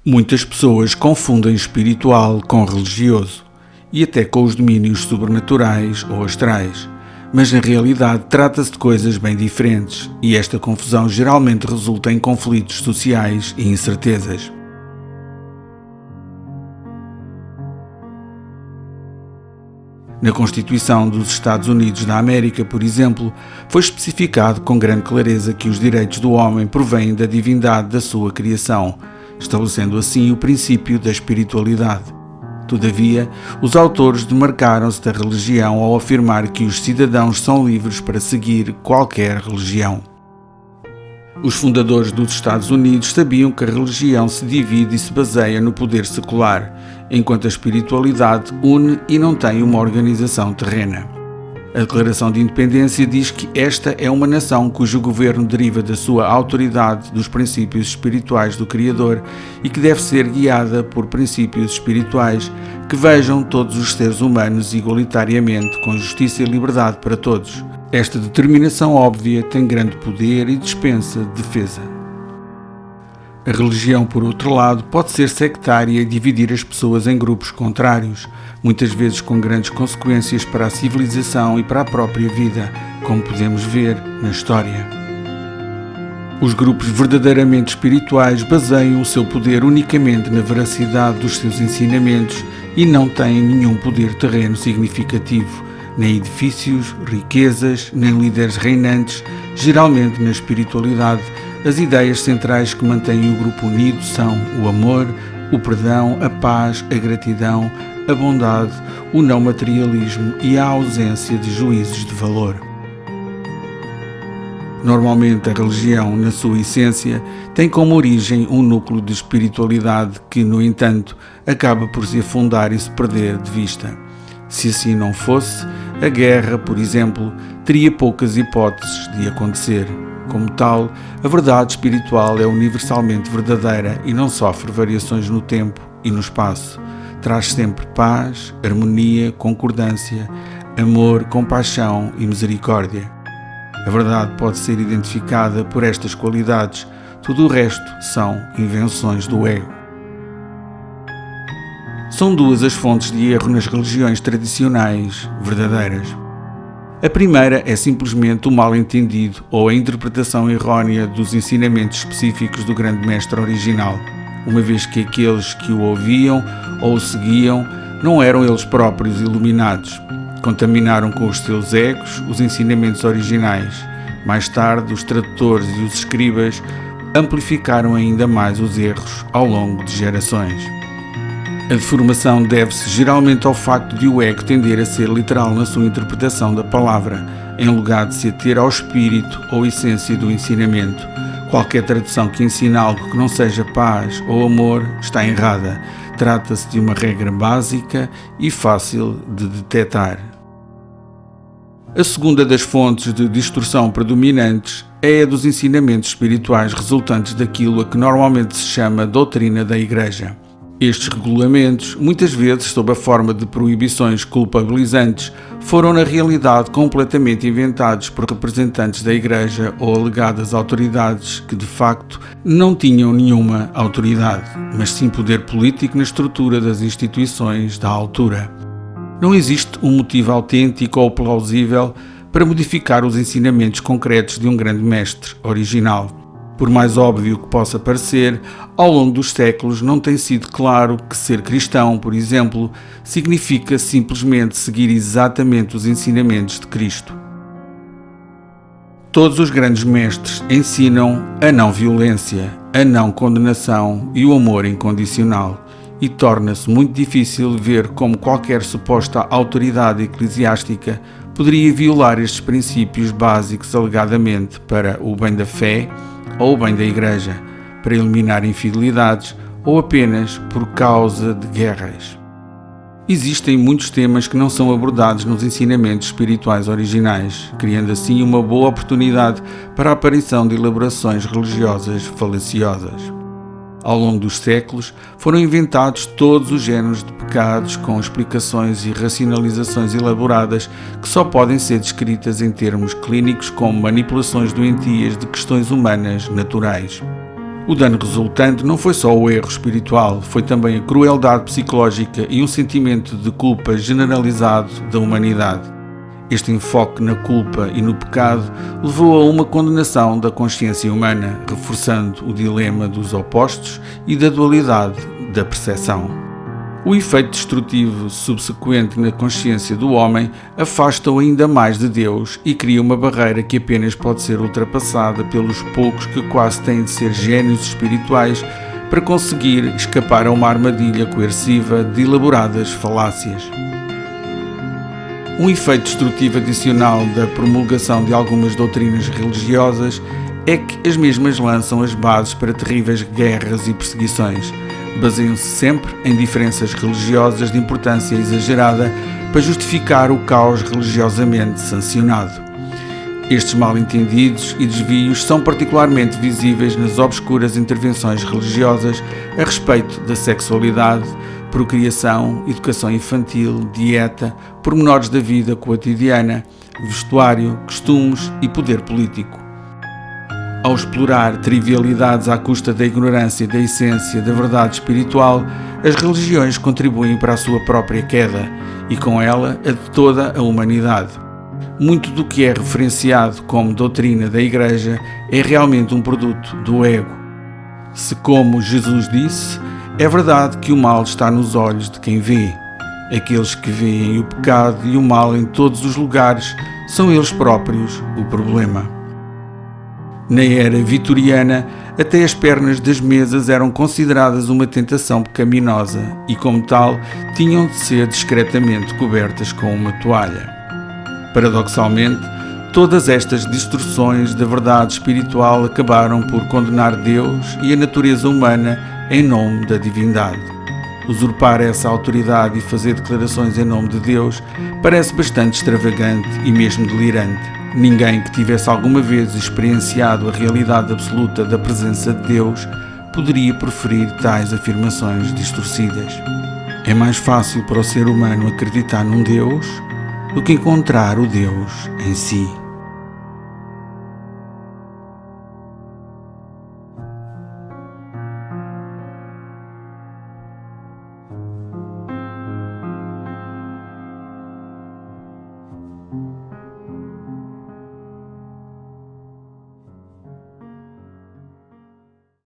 Muitas pessoas confundem espiritual com religioso e até com os domínios sobrenaturais ou astrais, mas na realidade trata-se de coisas bem diferentes e esta confusão geralmente resulta em conflitos sociais e incertezas. Na Constituição dos Estados Unidos da América, por exemplo, foi especificado com grande clareza que os direitos do homem provêm da divindade da sua criação, estabelecendo assim o princípio da espiritualidade. Todavia, os autores demarcaram-se da religião ao afirmar que os cidadãos são livres para seguir qualquer religião. Os fundadores dos Estados Unidos sabiam que a religião se divide e se baseia no poder secular, enquanto a espiritualidade une e não tem uma organização terrena. A Declaração de Independência diz que esta é uma nação cujo governo deriva da sua autoridade dos princípios espirituais do Criador e que deve ser guiada por princípios espirituais que vejam todos os seres humanos igualitariamente com justiça e liberdade para todos. Esta determinação óbvia tem grande poder e dispensa defesa. A religião, por outro lado, pode ser sectária e dividir as pessoas em grupos contrários, muitas vezes com grandes consequências para a civilização e para a própria vida, como podemos ver na história. Os grupos verdadeiramente espirituais baseiam o seu poder unicamente na veracidade dos seus ensinamentos e não têm nenhum poder terreno significativo, nem edifícios, riquezas, nem líderes reinantes. Geralmente na espiritualidade, as ideias centrais que mantêm o grupo unido são o amor, o perdão, a paz, a gratidão, a bondade, o não materialismo e a ausência de juízos de valor. Normalmente a religião, na sua essência, tem como origem um núcleo de espiritualidade que, no entanto, acaba por se afundar e se perder de vista. Se assim não fosse, a guerra, por exemplo, teria poucas hipóteses de acontecer. Como tal, a verdade espiritual é universalmente verdadeira e não sofre variações no tempo e no espaço. Traz sempre paz, harmonia, concordância, amor, compaixão e misericórdia. A verdade pode ser identificada por estas qualidades, tudo o resto são invenções do ego. São duas as fontes de erro nas religiões tradicionais verdadeiras. A primeira é simplesmente o mal-entendido ou a interpretação errônea dos ensinamentos específicos do grande mestre original, uma vez que aqueles que o ouviam ou o seguiam não eram eles próprios iluminados. Contaminaram com os seus egos os ensinamentos originais. Mais tarde, os tradutores e os escribas amplificaram ainda mais os erros ao longo de gerações. A deformação deve-se geralmente ao facto de o ego tender a ser literal na sua interpretação da palavra, em lugar de se ater ao espírito ou essência do ensinamento. Qualquer tradução que ensine algo que não seja paz ou amor está errada. Trata-se de uma regra básica e fácil de detectar. A segunda das fontes de distorção predominantes é a dos ensinamentos espirituais resultantes daquilo a que normalmente se chama doutrina da Igreja. Estes regulamentos, muitas vezes sob a forma de proibições culpabilizantes, foram na realidade completamente inventados por representantes da Igreja ou alegadas autoridades que, de facto, não tinham nenhuma autoridade, mas sim poder político na estrutura das instituições da altura. Não existe um motivo autêntico ou plausível para modificar os ensinamentos concretos de um grande mestre original. Por mais óbvio que possa parecer, ao longo dos séculos não tem sido claro que ser cristão, por exemplo, significa simplesmente seguir exatamente os ensinamentos de Cristo. Todos os grandes mestres ensinam a não violência, a não condenação e o amor incondicional, e torna-se muito difícil ver como qualquer suposta autoridade eclesiástica poderia violar estes princípios básicos alegadamente para o bem da fé ou o bem da Igreja, para eliminar infidelidades ou apenas por causa de guerras. Existem muitos temas que não são abordados nos ensinamentos espirituais originais, criando assim uma boa oportunidade para a aparição de elaborações religiosas falaciosas. Ao longo dos séculos, foram inventados todos os géneros de pecados com explicações e racionalizações elaboradas que só podem ser descritas em termos clínicos como manipulações doentias de questões humanas naturais. O dano resultante não foi só o erro espiritual, foi também a crueldade psicológica e um sentimento de culpa generalizado da humanidade. Este enfoque na culpa e no pecado levou a uma condenação da consciência humana, reforçando o dilema dos opostos e da dualidade da percepção. O efeito destrutivo subsequente na consciência do homem afasta-o ainda mais de Deus e cria uma barreira que apenas pode ser ultrapassada pelos poucos que quase têm de ser génios espirituais para conseguir escapar a uma armadilha coerciva de elaboradas falácias. Um efeito destrutivo adicional da promulgação de algumas doutrinas religiosas é que as mesmas lançam as bases para terríveis guerras e perseguições. Baseiam-se sempre em diferenças religiosas de importância exagerada para justificar o caos religiosamente sancionado. Estes mal-entendidos e desvios são particularmente visíveis nas obscuras intervenções religiosas a respeito da sexualidade, procriação, educação infantil, dieta, pormenores da vida cotidiana, vestuário, costumes e poder político. Ao explorar trivialidades à custa da ignorância e da essência da verdade espiritual, as religiões contribuem para a sua própria queda e, com ela, a de toda a humanidade. Muito do que é referenciado como doutrina da Igreja é realmente um produto do ego. Se, como Jesus disse, é verdade que o mal está nos olhos de quem vê. Aqueles que veem o pecado e o mal em todos os lugares são eles próprios o problema. Na era vitoriana, até as pernas das mesas eram consideradas uma tentação pecaminosa e, como tal, tinham de ser discretamente cobertas com uma toalha. Paradoxalmente, todas estas distorções da verdade espiritual acabaram por condenar Deus e a natureza humana em nome da divindade. Usurpar essa autoridade e fazer declarações em nome de Deus parece bastante extravagante e mesmo delirante. Ninguém que tivesse alguma vez experienciado a realidade absoluta da presença de Deus poderia proferir tais afirmações distorcidas. É mais fácil para o ser humano acreditar num Deus do que encontrar o Deus em si.